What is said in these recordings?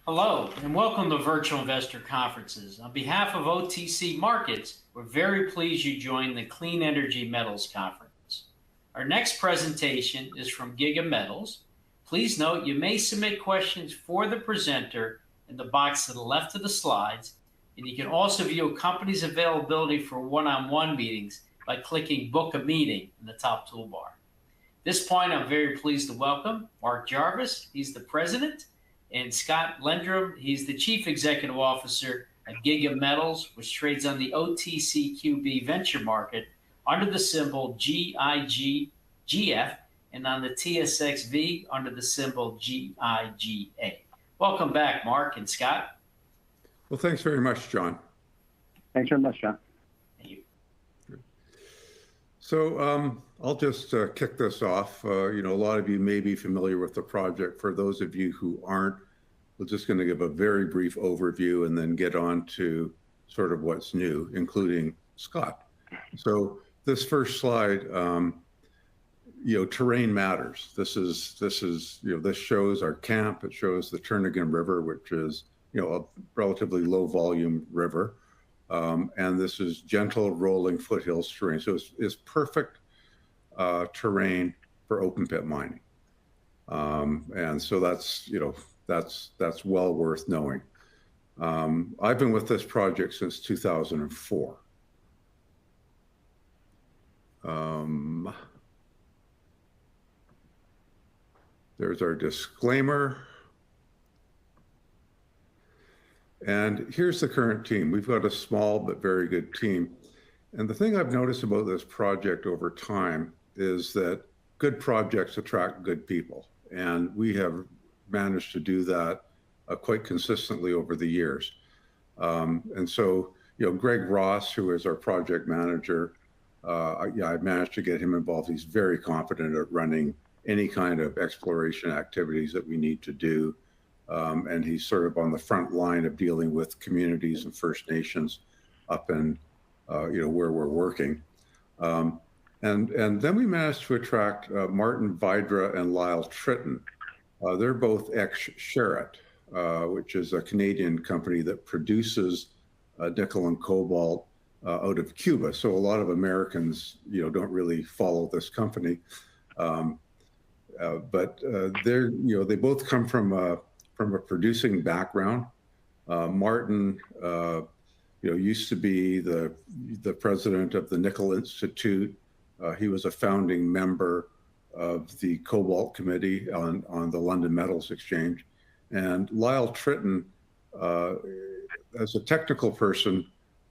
Hello, and welcome to Virtual Investor Conferences. On behalf of OTC Markets, we're very pleased you joined the Clean Energy Metals Conference. Our next presentation is from Giga Metals. Please note you may submit questions for the presenter in the box to the left of the slides, and you can also view a company's availability for one-on-one meetings by clicking Book a Meeting in the top toolbar. At this point, I'm very pleased to welcome Mark Jarvis. He's the president. And Scott Lendrum, he's the Chief Executive Officer at Giga Metals, which trades on the OTCQB venture market under the symbol GIGGF and on the TSXV under the symbol GIGA. Welcome back, Mark and Scott. Well, thanks very much, John. Thanks very much, John. Thank you. So I'll just kick this off. A lot of you may be familiar with the project. For those of you who aren't, we're just going to give a very brief overview and then get on to sort of what's new, including Scott. So this first slide, terrain matters. This shows our camp. It shows the Turnagain River, which is a relatively low volume river. And this is gentle rolling foothills terrain. So it's perfect terrain for open pit mining. And so that's well worth knowing. I've been with this project since 2004. There's our disclaimer. And here's the current team. We've got a small but very good team. And the thing I've noticed about this project over time is that good projects attract good people. And we have managed to do that quite consistently over the years. And so, Greg Ross, who is our project manager, I've managed to get him involved. He's very confident at running any kind of exploration activities that we need to do. And he's sort of on the front line of dealing with communities and First Nations up in, where we're working. And then we managed to attract Martin Vidra and Lyle Tritton. They're both ex-Sherritt, which is a Canadian company that produces nickel and cobalt out of Cuba. So a lot of Americans, don't really follow this company. But they both come from a producing background. Martin, used to be the president of the Nickel Institute. He was a founding member of the Cobalt Committee on the London Metals Exchange. And Lyle Tritton, as a technical person,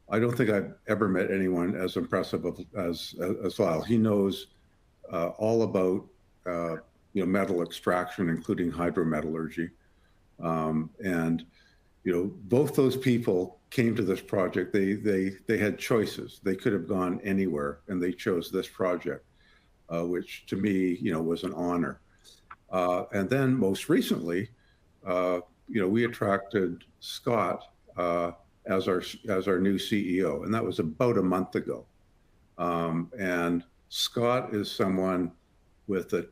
I don't think I've ever met anyone as impressive as Lyle. He knows all about metal extraction, including hydrometallurgy. And both those people came to this project. They had choices. They could have gone anywhere, and they chose this project, which to me, was an honor. And then most recently, we attracted Scott as our new CEO, and that was about a month ago. And Scott is someone with a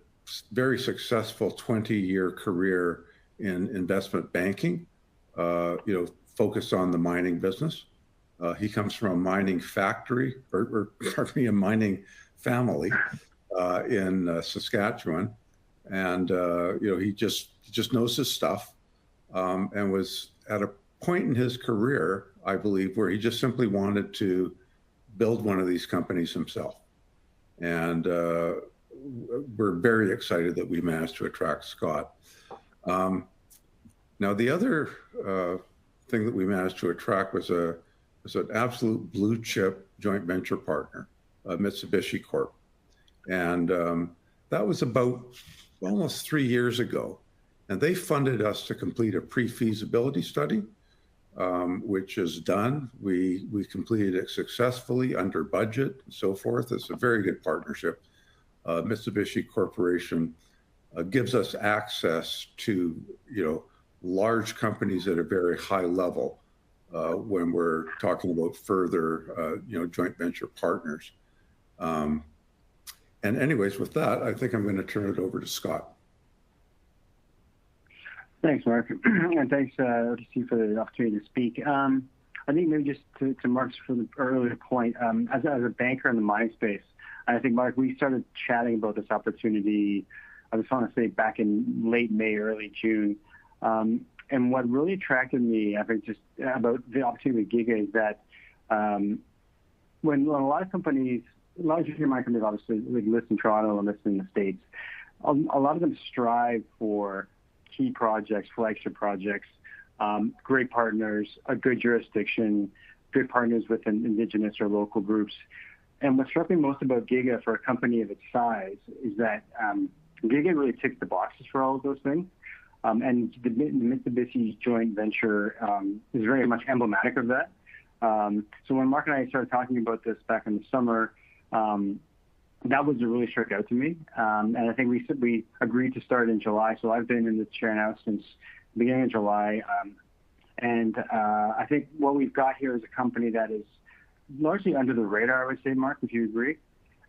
very successful 20-year career in investment banking, focused on the mining business. He comes from a mining factory, or a mining family in Saskatchewan. And, he just knows his stuff, and was at a point in his career, I believe, where he just simply wanted to build one of these companies himself. And we're very excited that we managed to attract Scott. Now, the other thing that we managed to attract was an absolute blue chip joint venture partner, Mitsubishi Corp. And that was about almost 3 years ago. And they funded us to complete a pre-feasibility study, which is done. We completed it successfully under budget and so forth. It's a very good partnership. Mitsubishi Corporation gives us access to, large companies at a very high level when we're talking about further, joint venture partners. And anyways, with that, I think I'm going to turn it over to Scott. Thanks, Mark, and thanks OTC for the opportunity to speak. I think maybe just to Mark's for the earlier point, as a banker in the mining space, I think, Mark, we started chatting about this opportunity, I just want to say back in late May, early June. And what really attracted me, I think, just about the opportunity with Giga is that when a lot of companies, a lot of junior mining companies obviously list in Toronto and list in the States, a lot of them strive for key projects, flagship projects, great partners, a good jurisdiction, good partners with Indigenous or local groups. And what struck me most about Giga for a company of its size is that Giga really ticks the boxes for all of those things. And the Mitsubishi joint venture is very much emblematic of that. So when Mark and I started talking about this back in the summer, that was what really struck out to me. And I think we agreed to start in July. So I've been in the chair now since the beginning of July. And I think what we've got here is a company that is largely under the radar, I would say, Mark, if you agree,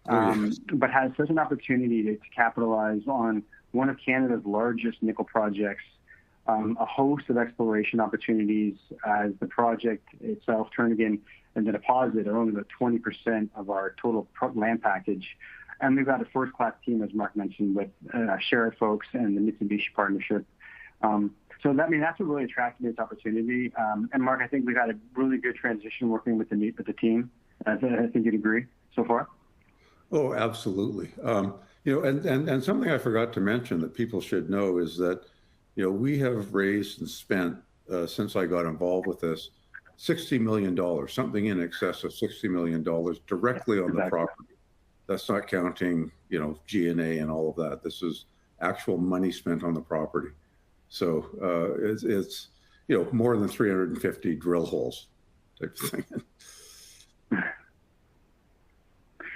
but has such an opportunity to capitalize on one of Canada's largest nickel projects, a host of exploration opportunities as the project itself, Turnagain, and the deposit are only about 20% of our total land package. And we've got a first-class team, as Mark mentioned, with Sheriff folks and the Mitsubishi partnership. So that's what really attracted me to this opportunity. And Mark, I think we've had a really good transition working with the team. I think you'd agree so far. Oh, absolutely. And something I forgot to mention that people should know is that, we have raised and spent since I got involved with this, $60 million, something in excess of $60 million directly on the property. That's not counting, G&A and all of that. This is actual money spent on the property. So it's more than 350 drill holes type of thing.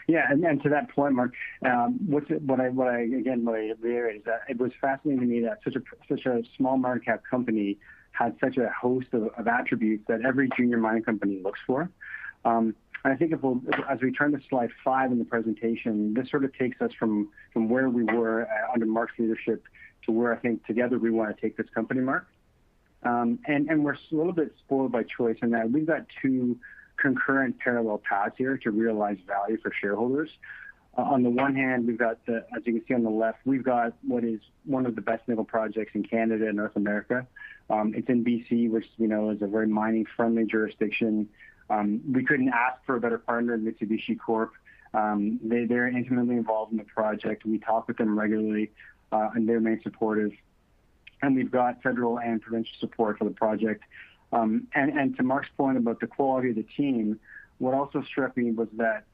Yeah, and to that point, Mark, what I reiterate is that it was fascinating to me that such a small market cap company had such a host of attributes that every junior mining company looks for. And I think as we turn to slide 5 in the presentation, this sort of takes us from where we were under Mark's leadership to where I think together we want to take this company, Mark. And we're a little bit spoiled by choice in that we've got two concurrent parallel paths here to realize value for shareholders. On the one hand, we've got as you can see on the left, we've got what is one of the best nickel projects in Canada and North America. It's in BC, which is a very mining-friendly jurisdiction. We couldn't ask for a better partner than Mitsubishi Corp. They're intimately involved in the project. We talk with them regularly, and they remain supportive. And we've got federal and provincial support for the project. And to Mark's point about the quality of the team, what also struck me was that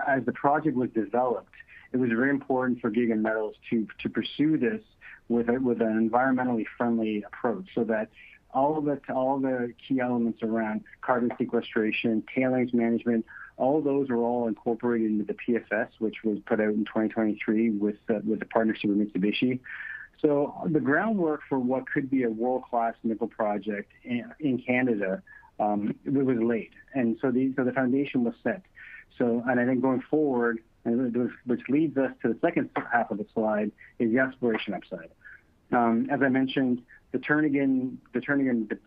as the project was developed, it was very important for Giga Metals to pursue this with an environmentally friendly approach, so that all the key elements around carbon sequestration, tailings management, all of those are all incorporated into the PFS, which was put out in 2023 with the partnership with Mitsubishi. So the groundwork for what could be a world-class nickel project in Canada it was laid, and so the foundation was set. So, and I think going forward, which leads us to the second half of the slide, is the exploration upside. As I mentioned, the Turnagain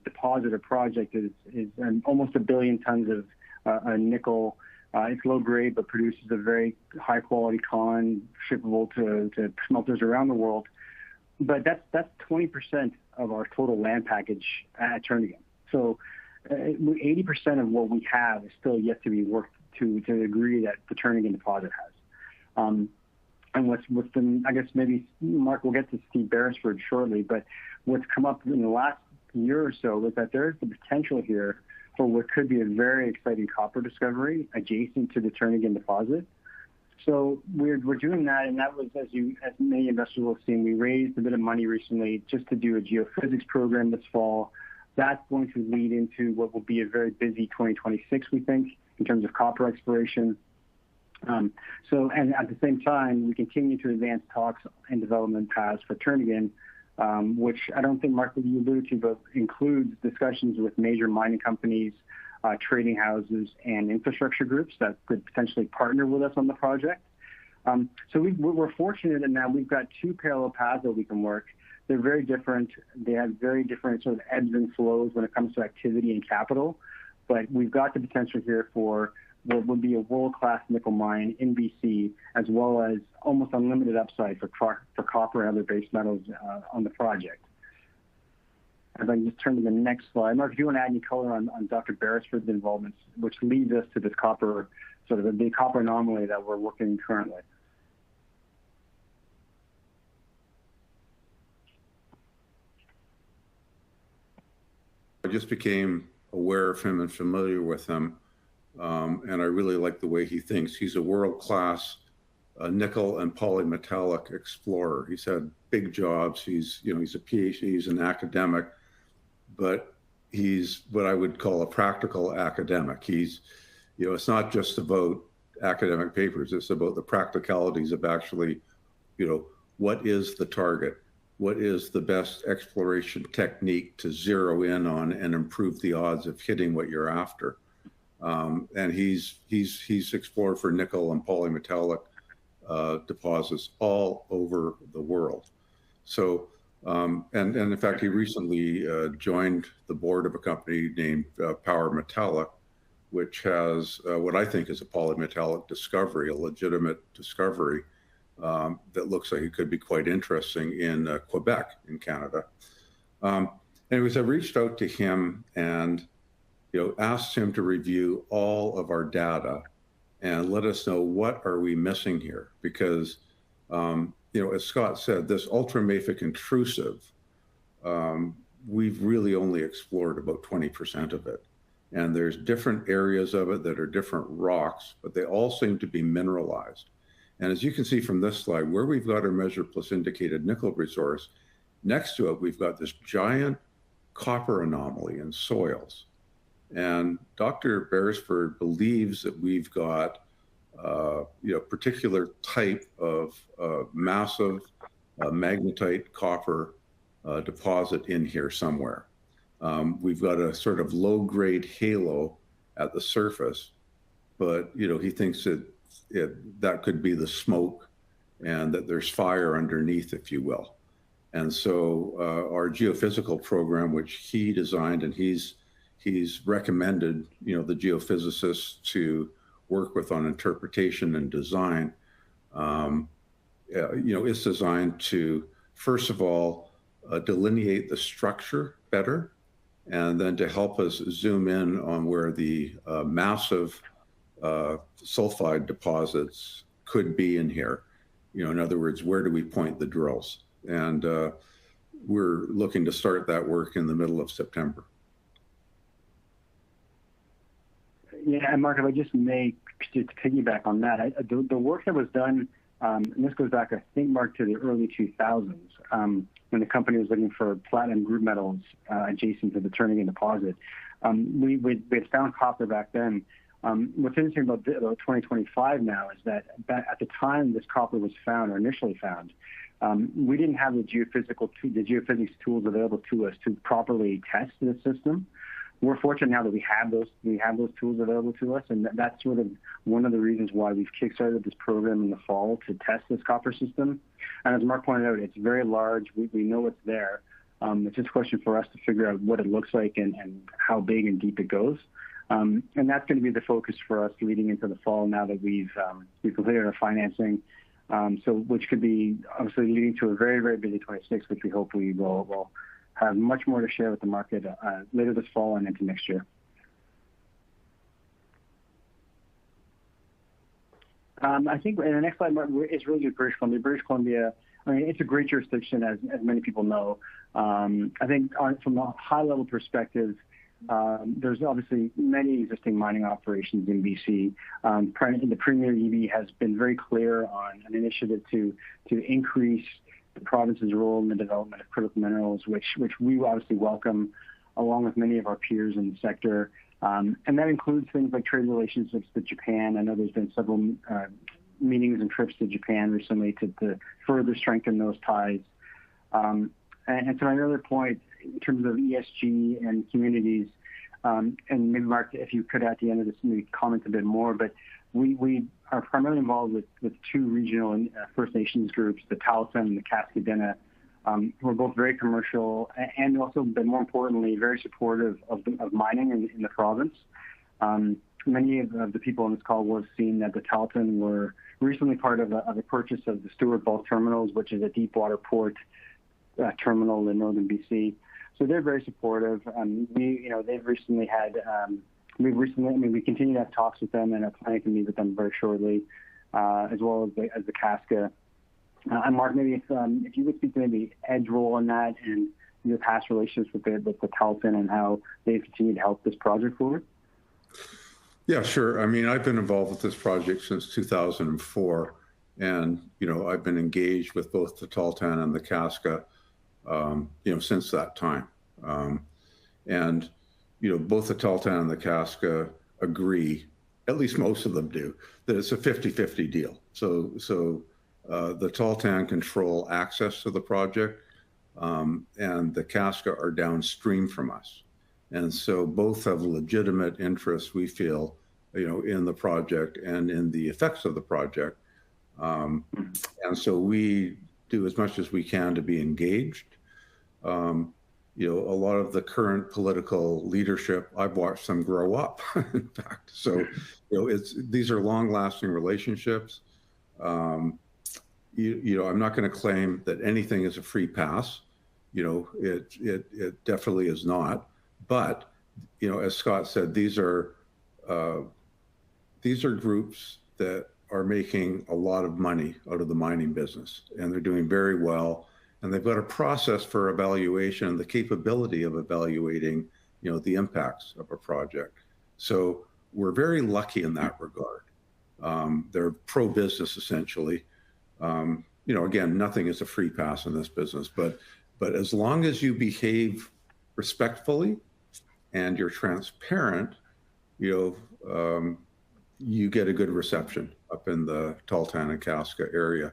deposit or project is almost 1 billion tons of nickel. It's low grade, but produces a very high quality con, shippable to smelters around the world. But that's 20% of our total land package at Turnagain. So 80% of what we have is still yet to be worked to the degree that the Turnagain deposit has. And what's been, I guess maybe Mark will get to Steve Beresford shortly, but what's come up in the last year or so is that there's the potential here for what could be a very exciting copper discovery adjacent to the Turnagain deposit. So we're doing that, and that was, as many investors will have seen, we raised a bit of money recently just to do a geophysics program this fall. That's going to lead into what will be a very busy 2026, we think, in terms of copper exploration. And at the same time, we continue to advance talks and development paths for Turnagain, which I don't think Mark you alluded to, but includes discussions with major mining companies, trading houses, and infrastructure groups that could potentially partner with us on the project. So we're fortunate in that we've got two parallel paths that we can work. They're very different. They have very different sort of ebbs and flows when it comes to activity and capital. But we've got the potential here for what would be a world-class nickel mine in BC, as well as almost unlimited upside for copper and other base metals on the project. If I can just turn to the next slide. Mark, if you want to add any color on Dr. Beresford's involvement, which leads us to this copper, sort of the copper anomaly that we're working currently. I just became aware of him and familiar with him, and I really like the way he thinks. He's a world-class nickel and polymetallic explorer. He's had big jobs. He's a PhD. He's an academic, but he's what I would call a practical academic. He's, it's not just about academic papers. It's about the practicalities of actually, what is the target? What is the best exploration technique to zero in on and improve the odds of hitting what you're after? And he's explored for nickel and polymetallic deposits all over the world. So, and in fact, he recently joined the board of a company named Power Metallic, which has what I think is a polymetallic discovery, a legitimate discovery. That looks like it could be quite interesting in Quebec, in Canada. Anyways, I reached out to him and, asked him to review all of our data and let us know what are we missing here. Because, as Scott said, this ultramafic intrusive, we've really only explored about 20% of it. And there's different areas of it that are different rocks, but they all seem to be mineralized. And as you can see from this slide, where we've got our measured plus indicated nickel resource, next to it, we've got this giant copper anomaly in soils. And Dr. Beresford believes that we've got, particular type of massive magnetite copper deposit in here somewhere. We've got a sort of low-grade halo at the surface, but, he thinks that that could be the smoke and that there's fire underneath, if you will. And so our geophysical program, which he designed, and he's recommended, the geophysicists to work with on interpretation and design, is designed to, first of all, delineate the structure better, and then to help us zoom in on where the massive sulfide deposits could be in here. In other words, where do we point the drills? And we're looking to start that work in the middle of September. Yeah, and Mark, if I just may just piggyback on that, the work that was done, and this goes back, I think, Mark, to the early 2000s, when the company was looking for platinum group metals adjacent to the Turnagain deposit. We had found copper back then. What's interesting about 2025 now is that at the time this copper was found, or initially found, we didn't have the geophysics tools available to us to properly test the system. We're fortunate now that we have those tools available to us, and that's sort of one of the reasons why we've kickstarted this program in the fall to test this copper system. And as Mark pointed out, it's very large. We know it's there. It's just a question for us to figure out what it looks like and how big and deep it goes. And that's going to be the focus for us leading into the fall now that we've completed our financing. Which could be obviously leading to a very, very busy 26, which we hope we will have much more to share with the market later this fall and into next year. I think in the next slide, Mark, it's really good British Columbia. British Columbia, it's a great jurisdiction, as many people know. I think from a high-level perspective, there's obviously many existing mining operations in BC. The Premier EB has been very clear on an initiative to increase the province's role in the development of critical minerals, which we obviously welcome, along with many of our peers in the sector. And that includes things like trade relationships with Japan. I know there's been several meetings and trips to Japan recently to further strengthen those ties. And to my earlier point, in terms of ESG and communities, and maybe Mark, if you could at the end of this maybe comment a bit more, but we are primarily involved with two regional and First Nations groups, the Tahltan and the Kaskadena, who are both very commercial and also, but more importantly, very supportive of mining in the province. Many of the people on this call will have seen that the Tahltan were recently part of a purchase of the Stewart Bulk Terminals, which is a deep water port terminal in northern BC. So they're very supportive. They've recently had. We continue to have talks with them and are planning to meet with them very shortly, as well as the Casca. And Mark, maybe if you would speak to maybe Ed's role in that and your past relations with the Tahltan and how they've continued to help this project forward. Yeah, sure. I mean, I've been involved with this project since 2004, and I've been engaged with both the Tahltan and the Casca, since that time. And both the Tahltan and the Casca agree, at least most of them do, that it's a 50-50 deal. So the Tahltan control access to the project, and the Casca are downstream from us. And so both have legitimate interests, we feel, in the project and in the effects of the project. And so we do as much as we can to be engaged. A lot of the current political leadership, I've watched them grow up, in fact. So, these are long-lasting relationships. I'm not going to claim that anything is a free pass. It definitely is not. But, as Scott said, these are groups that are making a lot of money out of the mining business, and they're doing very well. And they've got a process for evaluation and the capability of evaluating, the impacts of a project. So we're very lucky in that regard. They're pro-business, essentially. Again, nothing is a free pass in this business, but as long as you behave respectfully and you're transparent, you get a good reception up in the Tahltan and Casca area.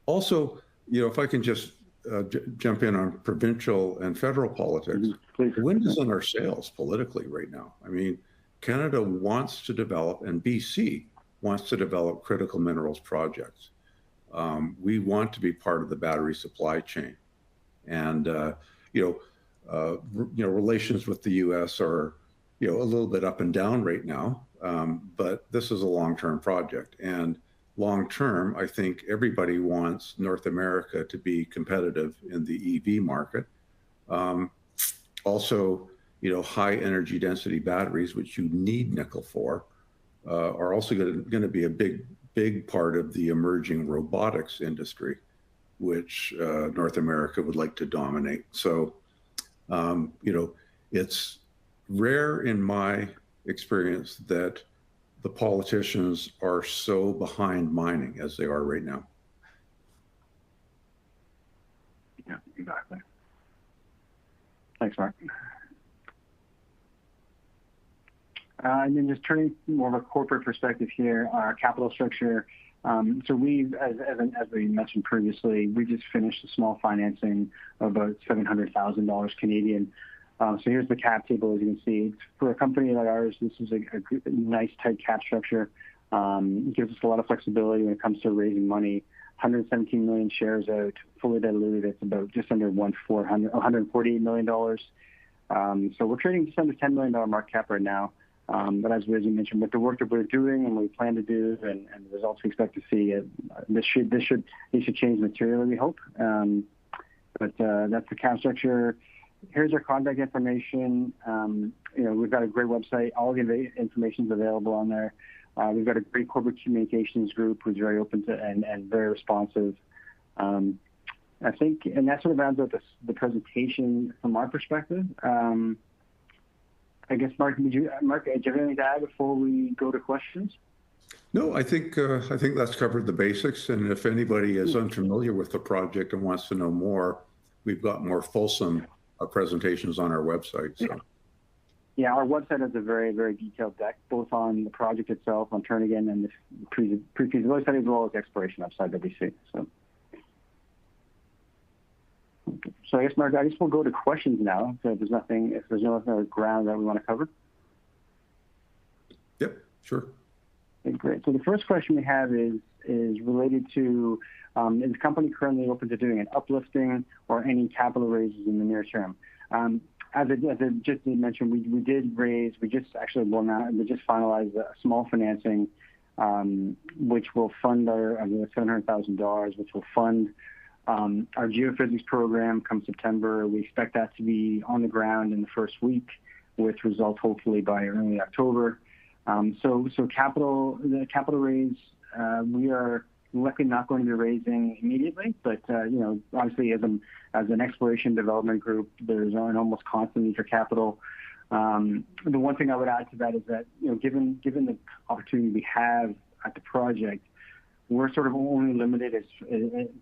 Also, if I can just jump in on provincial and federal politics, the wind is in our sails politically right now. I mean, Canada wants to develop, and BC wants to develop critical minerals projects. We want to be part of the battery supply chain. And, relations with the U.S. are, a little bit up and down right now, but this is a long-term project. And long-term, I think everybody wants North America to be competitive in the EV market. Also, high energy density batteries, which you need nickel for, are also going to be a big part of the emerging robotics industry, which North America would like to dominate. So, it's rare in my experience that the politicians are so behind mining as they are right now. Yeah, exactly. Thanks, Mark. And then just turning more of a corporate perspective here, our capital structure. So we've, as we mentioned previously, we just finished a small financing of about $700,000 Canadian. So here's the cap table, as you can see. For a company like ours, this is a nice tight cap structure. It gives us a lot of flexibility when it comes to raising money. 117 million shares out, fully diluted. It's about just under $148 million. So we're trading just under $10 million market cap right now. But as we mentioned, with the work that we're doing and we plan to do and the results we expect to see, this should change materially, we hope. But that's the cap structure. Here's our contact information. We've got a great website. All the information is available on there. We've got a great corporate communications group who's very open to and very responsive. I think, and that sort of rounds out the presentation from our perspective. I guess, Mark, do you have anything to add before we go to questions? No, I think that's covered the basics. And if anybody is unfamiliar with the project and wants to know more, we've got more fulsome presentations on our website. So. Yeah, our website has a very, very detailed deck, both on the project itself, on Turnagain, and the pre-feasibility study, as well as the exploration upside that we see. So I guess, Mark, we'll go to questions now. So if there's no other ground that we want to cover. Yep, sure. So great. So the first question we have is related to, is the company currently open to doing an uplisting or any capital raises in the near term? As I just mentioned, we just finalized a small financing, which will fund our $700,000, which will fund our geophysics program come September. We expect that to be on the ground in the first week, with results hopefully by early October. So the capital raise, we are likely not going to be raising immediately, but obviously as an exploration development group, there's an almost constant need for capital. The one thing I would add to that is that given the opportunity we have at the project, we're sort of only limited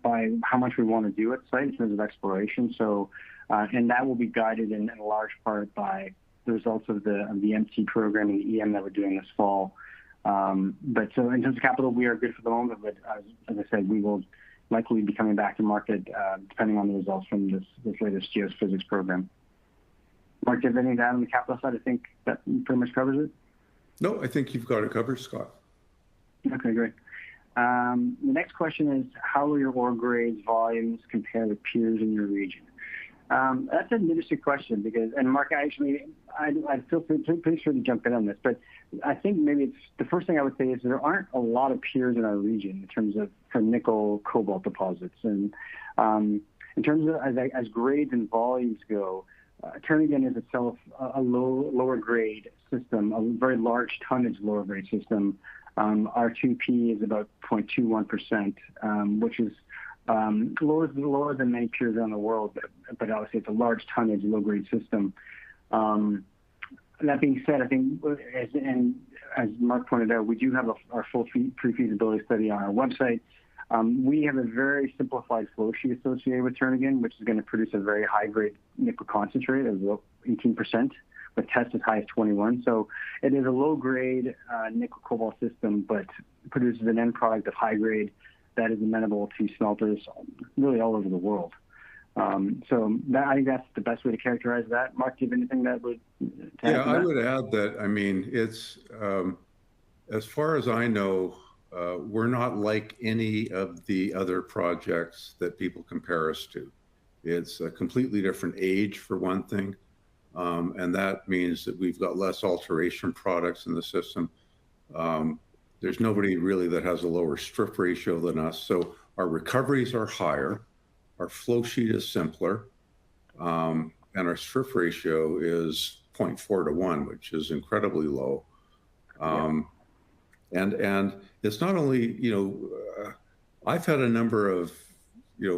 by how much we want to do at site in terms of exploration. So, and that will be guided in large part by the results of the MC program and the EM that we're doing this fall. But so in terms of capital, we are good for the moment. But as I said, we will likely be coming back to market depending on the results from this latest geophysics program. Mark, do you have anything to add on the capital side? I think that pretty much covers it. No, I think you've got it covered, Scott. Okay, great. The next question is, how will your ore grades volumes compare with peers in your region? That's an interesting question because, and Mark, I feel pretty sure to jump in on this, but I think maybe it's the first thing I would say is there aren't a lot of peers in our region in terms of for nickel cobalt deposits, and in terms of as grades and volumes go, Turnagain is itself a lower grade system, a very large tonnage lower grade system. Our 2P is about 0.21%, which is lower than many peers around the world, but obviously it's a large tonnage, low-grade system. That being said, I think, as Mark pointed out, we do have our full pre-feasibility study on our website. We have a very simplified flow sheet associated with Turnagain, which is going to produce a very high-grade nickel concentrate of 18%, with tests as high as 21. So it is a low-grade nickel cobalt system, but produces an end product of high grade that is amenable to smelters really all over the world. So I think that's the best way to characterize that. Mark, do you have anything that would add to that? I would add that, I mean, it's, as far as I know, we're not like any of the other projects that people compare us to. It's a completely different age, for one thing. And that means that we've got less alteration products in the system. There's nobody really that has a lower strip ratio than us. So our recoveries are higher, our flow sheet is simpler, and our strip ratio is 0.4 to 1, which is incredibly low. And it's not only, I've had a number of,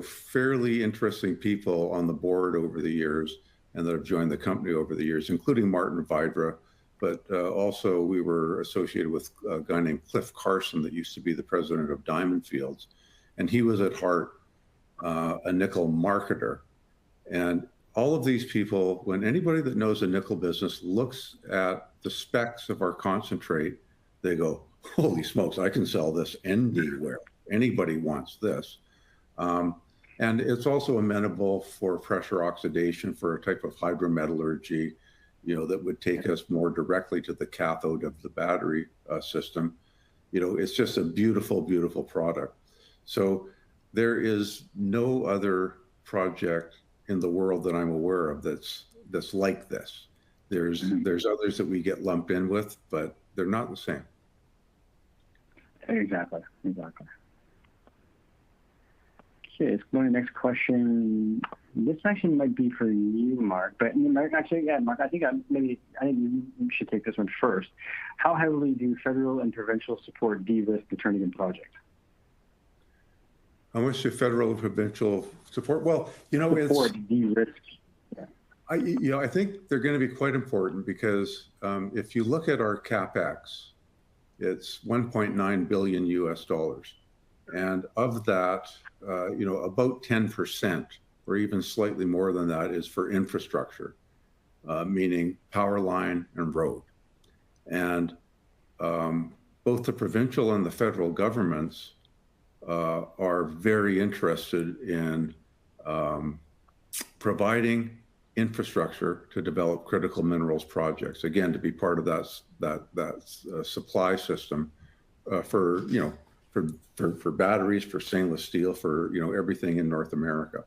fairly interesting people on the board over the years and that have joined the company over the years, including Martin Vidra. But also we were associated with a guy named Cliff Carson that used to be the president of Diamond Fields. And he was at heart a nickel marketer. And all of these people, when anybody that knows the nickel business looks at the specs of our concentrate, they go, holy smokes, I can sell this anywhere. Anybody wants this. And it's also amenable for pressure oxidation for a type of hydrometallurgy, that would take us more directly to the cathode of the battery system. It's just a beautiful, beautiful product. So there is no other project in the world that I'm aware of that's like this. There's others that we get lumped in with, but they're not the same. Exactly. Okay, let's go to the next question. This actually might be for you, Mark, but Mark, I think you should take this one first. How heavily do federal and provincial support de-risk the Turnagain project? How much do federal and provincial support? Well, support de-risk. Yeah. I think they're going to be quite important because if you look at our CapEx, it's $1.9 billion US. And of that, about 10% or even slightly more than that is for infrastructure, meaning power line and road. And both the provincial and the federal governments are very interested in providing infrastructure to develop critical minerals projects, again, to be part of that supply system for for batteries, for stainless steel, for everything in North America.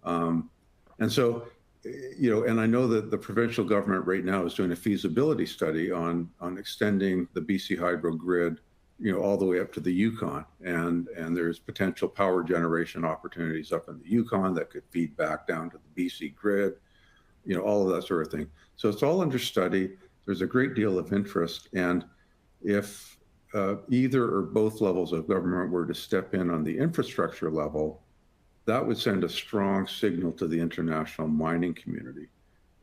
And so, and I know that the provincial government right now is doing a feasibility study on extending the BC Hydro grid, all the way up to the Yukon, and there's potential power generation opportunities up in the Yukon that could feed back down to the BC grid, all of that sort of thing. So it's all under study. There's a great deal of interest, and if either or both levels of government were to step in on the infrastructure level, that would send a strong signal to the international mining community.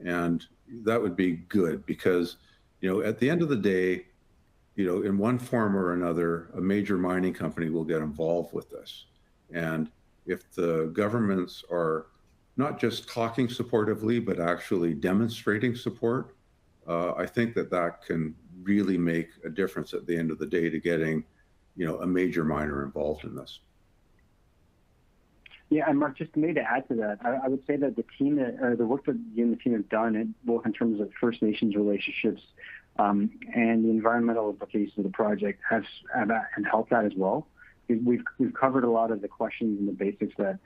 And that would be good because, at the end of the day, in one form or another, a major mining company will get involved with this. And if the governments are not just talking supportively, but actually demonstrating support, I think that can really make a difference at the end of the day to getting, a major miner involved in this. Yeah, and Mark, just maybe to add to that, I would say that the team, or the work that you and the team have done, both in terms of First Nations relationships and the environmental implications of the project, have helped that as well. We've covered a lot of the questions and the basics that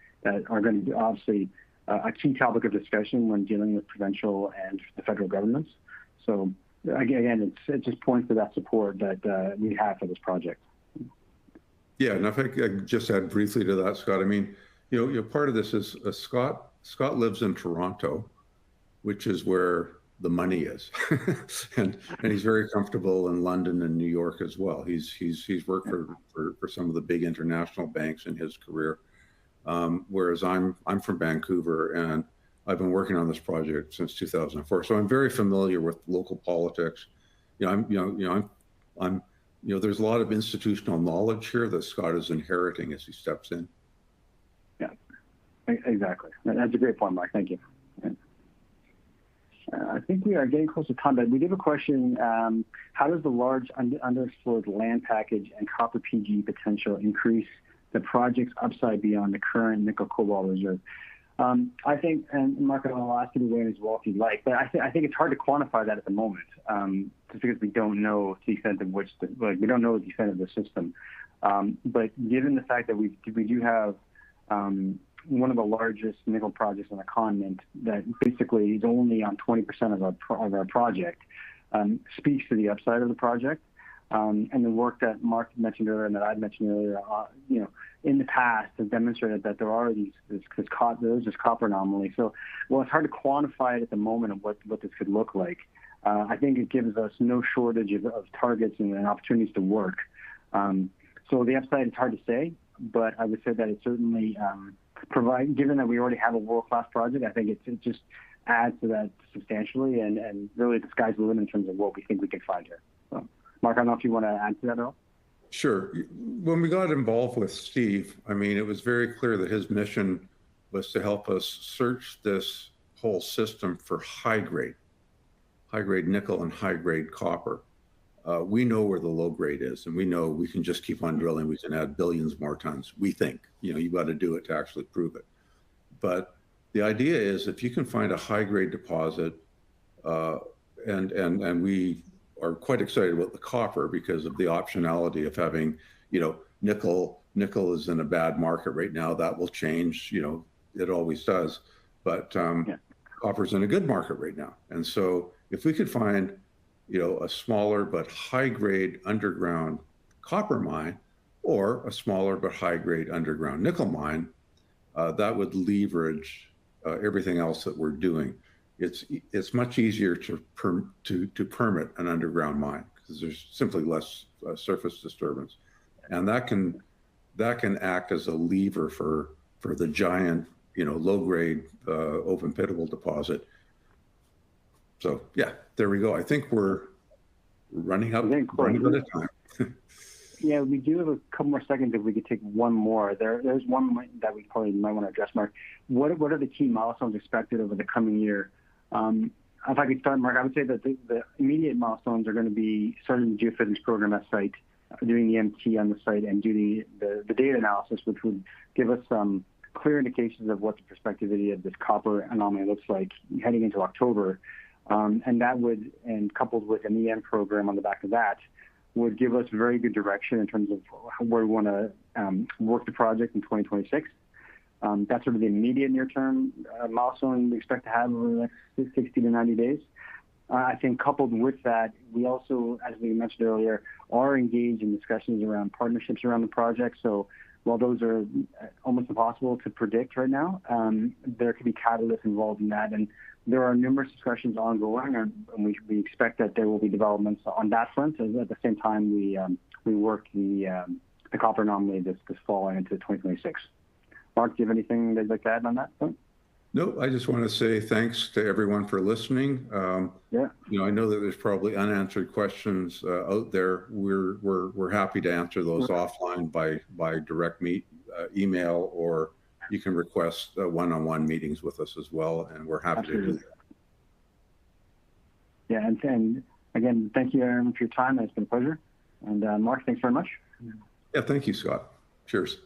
are going to be obviously a key topic of discussion when dealing with provincial and the federal governments. So again, it just points to that support that we have for this project. Yeah, and if I could just add briefly to that, Scott, I mean, part of this is Scott lives in Toronto, which is where the money is, and he's very comfortable in London and New York as well. He's worked for some of the big international banks in his career, whereas I'm from Vancouver, and I've been working on this project since 2004. So I'm very familiar with local politics. I'm there's a lot of institutional knowledge here that Scott is inheriting as he steps in. Yeah, exactly. That's a great point, Mark. Thank you. I think we are getting close to time, but we did have a question. How does the large underexplored land package and copper PG potential increase the project's upside beyond the current nickel cobalt reserve? I think, and Mark, I'll ask you to weigh in as well if you'd like, but I think it's hard to quantify that at the moment, just because we don't know the extent of which, we don't know the extent of the system. But given the fact that we do have one of the largest nickel projects on the continent that basically is only on 20% of our project, speaks to the upside of the project. And the work that Mark mentioned earlier and that I mentioned earlier, in the past has demonstrated that there are there's this copper anomaly. So, well, it's hard to quantify it at the moment of what this could look like. I think it gives us no shortage of targets and opportunities to work. So the upside is hard to say, but I would say that it certainly given that we already have a world-class project, I think it just adds to that substantially, and really the sky's the limit in terms of what we think we can find here. So, Mark, I don't know if you want to add to that at all. Sure. When we got involved with Steve, I mean, it was very clear that his mission was to help us search this whole system for high-grade nickel and high-grade copper. We know where the low grade is, and we know we can just keep on drilling. We can add billions more tons. We think, you've got to do it to actually prove it. But the idea is if you can find a high-grade deposit, and we are quite excited about the copper because of the optionality of having, nickel is in a bad market right now. That will change, it always does. But copper's in a good market right now. And so if we could find, a smaller but high-grade underground copper mine or a smaller but high-grade underground nickel mine, that would leverage everything else that we're doing. It's much easier to permit an underground mine because there's simply less surface disturbance, and that can act as a lever for the giant, low-grade open pitable deposit. So yeah, there we go. I think we're running out of time. Yeah, we do have a couple more seconds if we could take one more. There's one that we probably might want to address, Mark. What are the key milestones expected over the coming year? If I could start, Mark, I would say that the immediate milestones are going to be starting the geophysics program at site, doing the MT on the site, and doing the data analysis, which would give us some clear indications of what the prospectivity of this copper anomaly looks like heading into October. And coupled with an EM program on the back of that, would give us very good direction in terms of where we want to work the project in 2026. That's sort of the immediate near-term milestone we expect to have over the next 60 to 90 days. I think coupled with that, we also, as we mentioned earlier, are engaged in discussions around partnerships around the project. So while those are almost impossible to predict right now, there could be catalysts involved in that. And there are numerous discussions ongoing, and we expect that there will be developments on that front. At the same time, we work the copper anomaly this fall and into 2026. Mark, do you have anything that you'd like to add on that point? No, I just want to say thanks to everyone for listening. Yeah. I know that there's probably unanswered questions out there. We're happy to answer those offline by direct email, or you can request one-on-one meetings with us as well, and we're happy to do that. Yeah, and again, thank you, Aaron, for your time. It's been a pleasure. And Mark, thanks very much. Yeah, thank you, Scott. Cheers.